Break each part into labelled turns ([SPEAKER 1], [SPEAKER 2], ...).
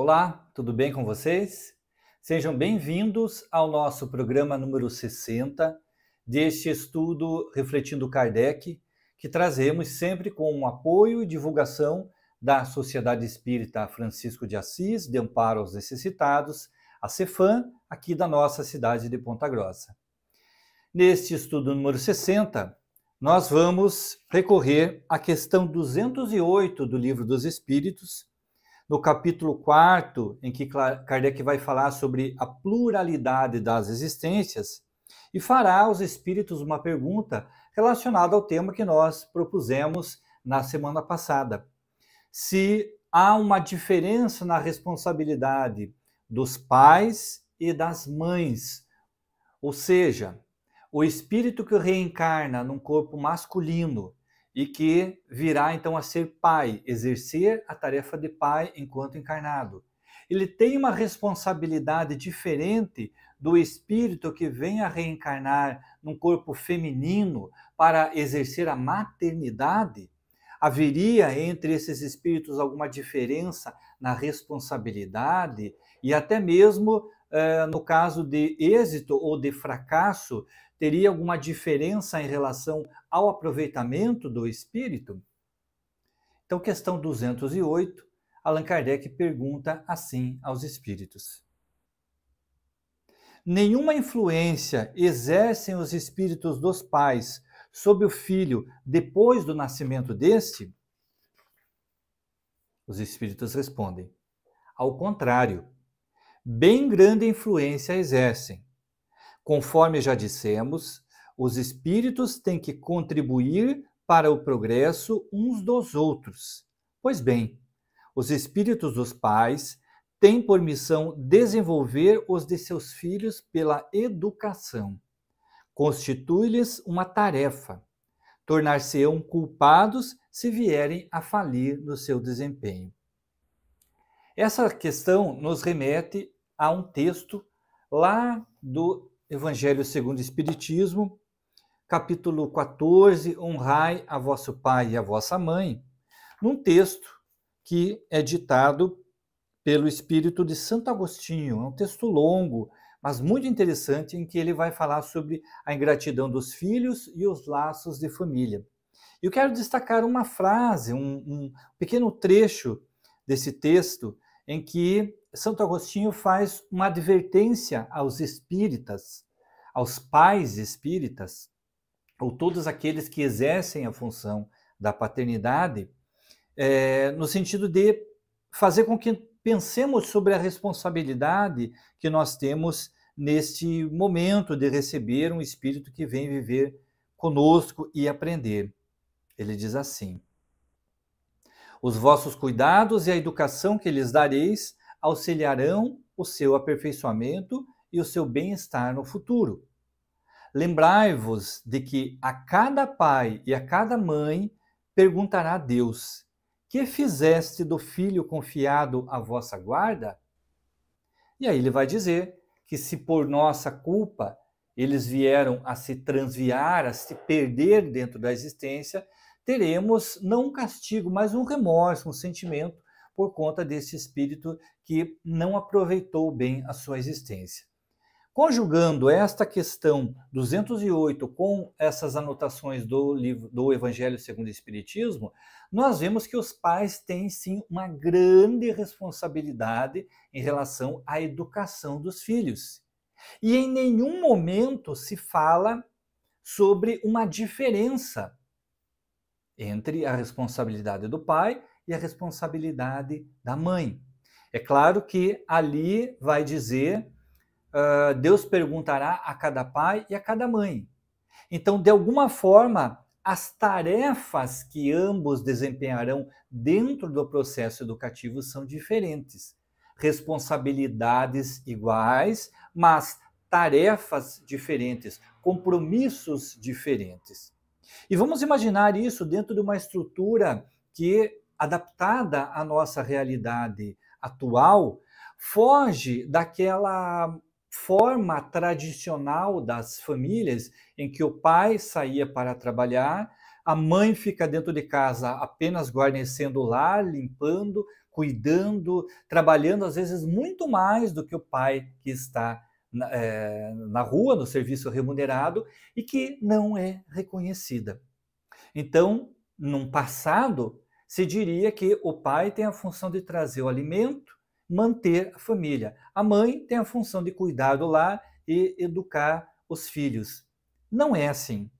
[SPEAKER 1] Olá, tudo bem com vocês? Sejam bem-vindos ao nosso programa número 60 deste estudo Refletindo Kardec, que trazemos sempre com o apoio e divulgação da Sociedade Espírita Francisco de Assis, de Amparo aos Necessitados, a CEFAM, aqui da nossa cidade de Ponta Grossa. Neste estudo número 60, nós vamos recorrer à questão 208 do Livro dos Espíritos, no capítulo 4, em que Kardec vai falar sobre a pluralidade das existências, e fará aos espíritos uma pergunta relacionada ao tema que nós propusemos na semana passada. Se há uma diferença na responsabilidade dos pais e das mães, ou seja, o espírito que reencarna num corpo masculino e que virá então a ser pai, exercer a tarefa de pai enquanto encarnado. Ele tem uma responsabilidade diferente do espírito que vem a reencarnar num corpo feminino para exercer a maternidade? Haveria entre esses espíritos alguma diferença na responsabilidade? E até mesmo no caso de êxito ou de fracasso, teria alguma diferença em relação ao aproveitamento do espírito? Então, questão 208, Allan Kardec pergunta assim aos espíritos: nenhuma influência exercem os espíritos dos pais sobre o filho depois do nascimento deste? Os espíritos respondem: ao contrário, bem grande influência exercem. Conforme já dissemos, os espíritos têm que contribuir para o progresso uns dos outros. Pois bem, os espíritos dos pais têm por missão desenvolver os de seus filhos pela educação. Constitui-lhes uma tarefa. Tornar-se-ão culpados se vierem a falir no seu desempenho. Essa questão nos remete a um texto lá do Evangelho segundo o Espiritismo, capítulo 14, honrai a vosso pai e a vossa mãe, num texto que é ditado pelo Espírito de Santo Agostinho. É um texto longo, mas muito interessante, em que ele vai falar sobre a ingratidão dos filhos e os laços de família. Eu quero destacar uma frase, um pequeno trecho desse texto, em que Santo Agostinho faz uma advertência aos espíritas, aos pais espíritas, ou todos aqueles que exercem a função da paternidade, no sentido de fazer com que pensemos sobre a responsabilidade que nós temos neste momento de receber um espírito que vem viver conosco e aprender. Ele diz assim: os vossos cuidados e a educação que lhes dareis auxiliarão o seu aperfeiçoamento e o seu bem-estar no futuro. Lembrai-vos de que a cada pai e a cada mãe perguntará a Deus: que fizeste do filho confiado à vossa guarda? E aí ele vai dizer que se por nossa culpa eles vieram a se transviar, a se perder dentro da existência, teremos não um castigo, mas um remorso, um sentimento por conta desse espírito que não aproveitou bem a sua existência. Conjugando esta questão 208 com essas anotações do livro do Evangelho segundo o Espiritismo, nós vemos que os pais têm sim uma grande responsabilidade em relação à educação dos filhos. E em nenhum momento se fala sobre uma diferença entre a responsabilidade do pai e a responsabilidade da mãe. É claro que ali vai dizer, Deus perguntará a cada pai e a cada mãe. Então, de alguma forma, as tarefas que ambos desempenharão dentro do processo educativo são diferentes. Responsabilidades iguais, mas tarefas diferentes, compromissos diferentes. E vamos imaginar isso dentro de uma estrutura que, adaptada à nossa realidade atual, foge daquela forma tradicional das famílias em que o pai saía para trabalhar, a mãe fica dentro de casa apenas guarnecendo o lar, limpando, cuidando, trabalhando às vezes muito mais do que o pai que está na rua, no serviço remunerado, e que não é reconhecida. Então, num passado, se diria que o pai tem a função de trazer o alimento, manter a família. A mãe tem a função de cuidar do lar e educar os filhos. Não é assim.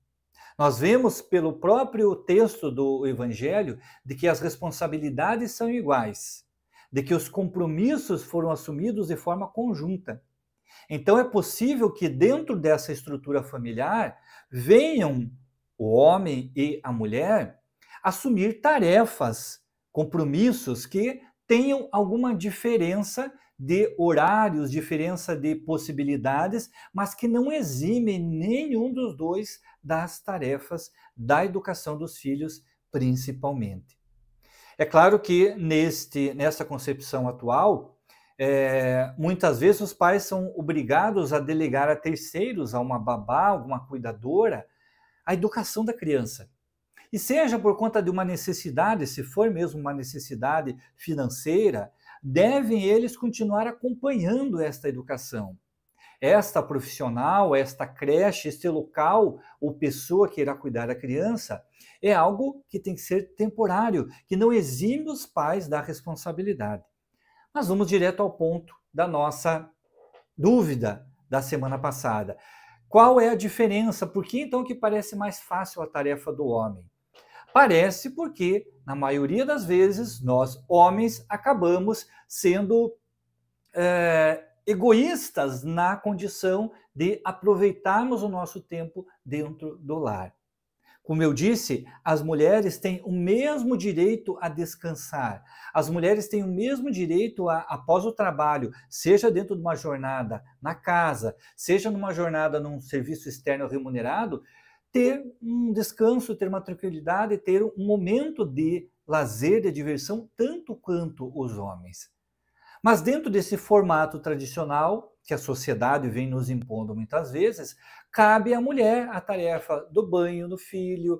[SPEAKER 1] Nós vemos pelo próprio texto do Evangelho de que as responsabilidades são iguais, de que os compromissos foram assumidos de forma conjunta. Então é possível que dentro dessa estrutura familiar venham o homem e a mulher assumir tarefas, compromissos que tenham alguma diferença de horários, diferença de possibilidades, mas que não eximem nenhum dos dois das tarefas da educação dos filhos, principalmente. É claro que nessa concepção atual, muitas vezes os pais são obrigados a delegar a terceiros, a uma babá, alguma cuidadora, a educação da criança. E seja por conta de uma necessidade, se for mesmo uma necessidade financeira, devem eles continuar acompanhando esta educação. Esta profissional, esta creche, este local ou pessoa que irá cuidar da criança é algo que tem que ser temporário, que não exime os pais da responsabilidade. Mas vamos direto ao ponto da nossa dúvida da semana passada. Qual é a diferença? Por que então que parece mais fácil a tarefa do homem? Parece porque, na maioria das vezes, nós, homens, acabamos sendo egoístas na condição de aproveitarmos o nosso tempo dentro do lar. Como eu disse, as mulheres têm o mesmo direito a descansar. As mulheres têm o mesmo direito após o trabalho, seja dentro de uma jornada na casa, seja numa jornada num serviço externo remunerado, ter um descanso, ter uma tranquilidade, ter um momento de lazer, de diversão, tanto quanto os homens. Mas dentro desse formato tradicional, que a sociedade vem nos impondo muitas vezes, cabe à mulher a tarefa do banho do filho,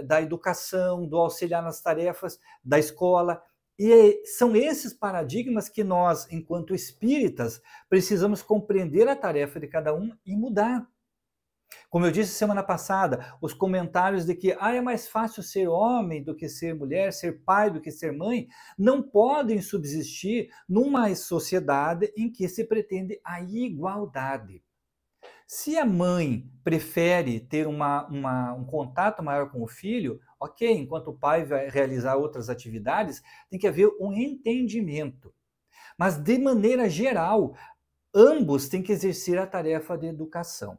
[SPEAKER 1] da educação, do auxiliar nas tarefas da escola. E são esses paradigmas que nós, enquanto espíritas, precisamos compreender a tarefa de cada um e mudar. Como eu disse semana passada, os comentários de que é mais fácil ser homem do que ser mulher, ser pai do que ser mãe, não podem subsistir numa sociedade em que se pretende a igualdade. Se a mãe prefere ter um contato maior com o filho, ok, enquanto o pai vai realizar outras atividades, tem que haver um entendimento. Mas, de maneira geral, ambos têm que exercer a tarefa de educação.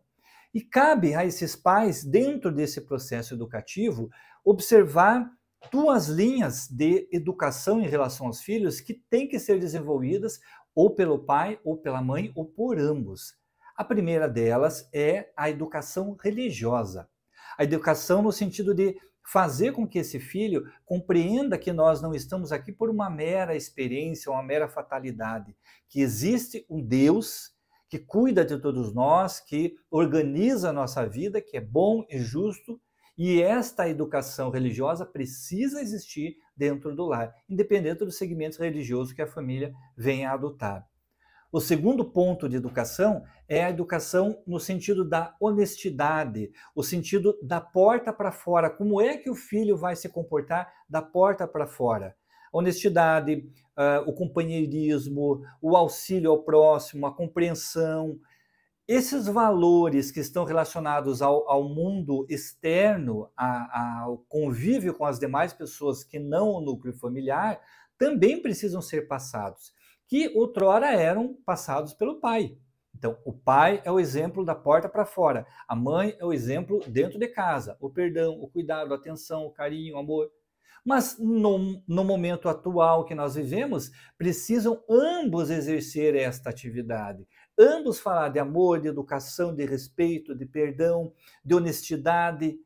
[SPEAKER 1] E cabe a esses pais, dentro desse processo educativo, observar duas linhas de educação em relação aos filhos que têm que ser desenvolvidas ou pelo pai, ou pela mãe, ou por ambos. A primeira delas é a educação religiosa. A educação no sentido de fazer com que esse filho compreenda que nós não estamos aqui por uma mera experiência, uma mera fatalidade, que existe um Deus que cuida de todos nós, que organiza a nossa vida, que é bom e justo, e esta educação religiosa precisa existir dentro do lar, independente dos segmentos religiosos que a família venha a adotar. O segundo ponto de educação é a educação no sentido da honestidade, o sentido da porta para fora. Como é que o filho vai se comportar da porta para fora? Honestidade, o companheirismo, o auxílio ao próximo, a compreensão. Esses valores que estão relacionados ao mundo externo, ao convívio com as demais pessoas que não o núcleo familiar, também precisam ser passados, que outrora eram passados pelo pai. Então, o pai é o exemplo da porta para fora, a mãe é o exemplo dentro de casa, o perdão, o cuidado, a atenção, o carinho, o amor. Mas no momento atual que nós vivemos, precisam ambos exercer esta atividade. Ambos falar de amor, de educação, de respeito, de perdão, de honestidade.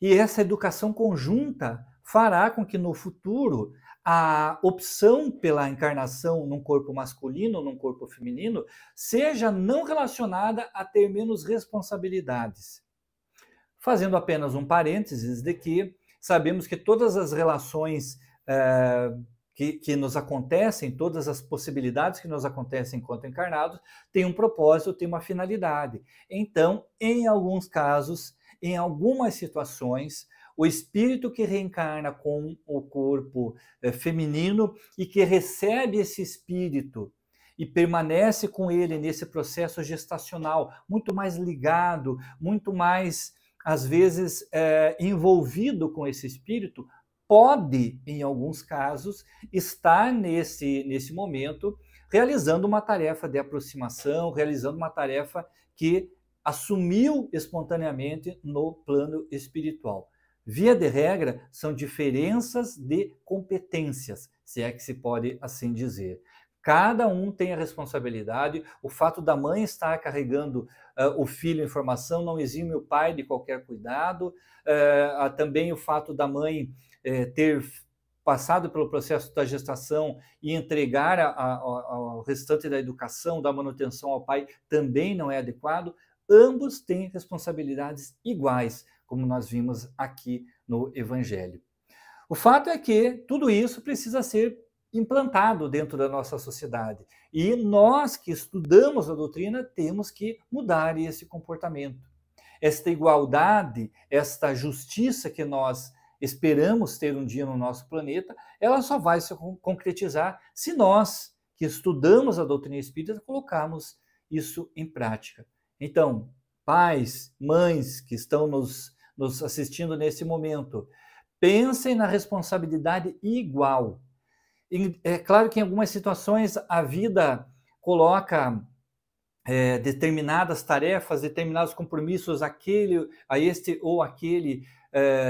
[SPEAKER 1] E essa educação conjunta fará com que no futuro a opção pela encarnação num corpo masculino ou num corpo feminino seja não relacionada a ter menos responsabilidades. Fazendo apenas um parênteses de que sabemos que todas as relações que nos acontecem, todas as possibilidades que nos acontecem enquanto encarnados, têm um propósito, têm uma finalidade. Então, em alguns casos, em algumas situações, o espírito que reencarna com o corpo feminino e que recebe esse espírito e permanece com ele nesse processo gestacional, muito mais ligado, muito mais, às vezes, envolvido com esse espírito, pode, em alguns casos, estar nesse momento realizando uma tarefa de aproximação, realizando uma tarefa que assumiu espontaneamente no plano espiritual. Via de regra, são diferenças de competências, se é que se pode assim dizer. Cada um tem a responsabilidade. O fato da mãe estar carregando o filho em formação não exime o pai de qualquer cuidado. Também o fato da mãe ter passado pelo processo da gestação e entregar ao restante da educação, da manutenção ao pai, também não é adequado. Ambos têm responsabilidades iguais, como nós vimos aqui no Evangelho. O fato é que tudo isso precisa ser implantado dentro da nossa sociedade. E nós que estudamos a doutrina temos que mudar esse comportamento. Esta igualdade, esta justiça que nós esperamos ter um dia no nosso planeta, ela só vai se concretizar se nós que estudamos a doutrina espírita colocarmos isso em prática. Então, pais, mães que estão nos assistindo nesse momento, pensem na responsabilidade igual. E é claro que em algumas situações a vida coloca determinadas tarefas, determinados compromissos a este ou aquele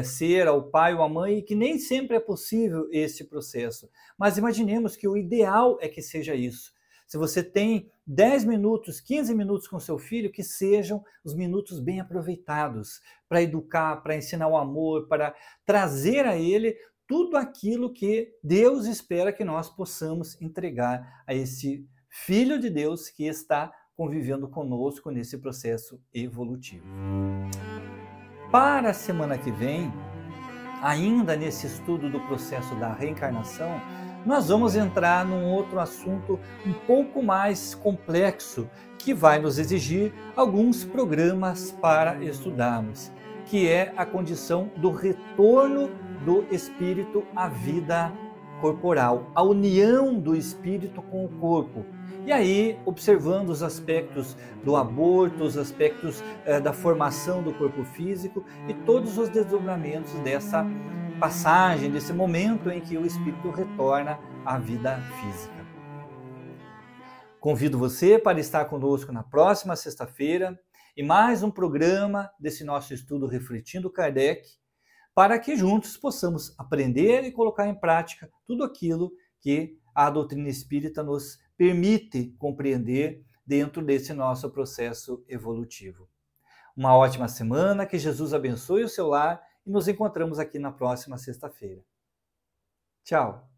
[SPEAKER 1] ser, ao pai ou à mãe, que nem sempre é possível esse processo. Mas imaginemos que o ideal é que seja isso. Se você tem 10 minutos, 15 minutos com seu filho, que sejam os minutos bem aproveitados para educar, para ensinar o amor, para trazer a ele tudo aquilo que Deus espera que nós possamos entregar a esse Filho de Deus que está convivendo conosco nesse processo evolutivo. Para a semana que vem, ainda nesse estudo do processo da reencarnação, nós vamos entrar num outro assunto um pouco mais complexo, que vai nos exigir alguns programas para estudarmos, que é a condição do retorno do espírito à vida corporal, a união do espírito com o corpo. E aí, observando os aspectos do aborto, os aspectos da formação do corpo físico e todos os desdobramentos dessa passagem, desse momento em que o espírito retorna à vida física. Convido você para estar conosco na próxima sexta-feira em mais um programa desse nosso estudo Refletindo Kardec, para que juntos possamos aprender e colocar em prática tudo aquilo que a doutrina espírita nos permite compreender dentro desse nosso processo evolutivo. Uma ótima semana, que Jesus abençoe o seu lar e nos encontramos aqui na próxima sexta-feira. Tchau!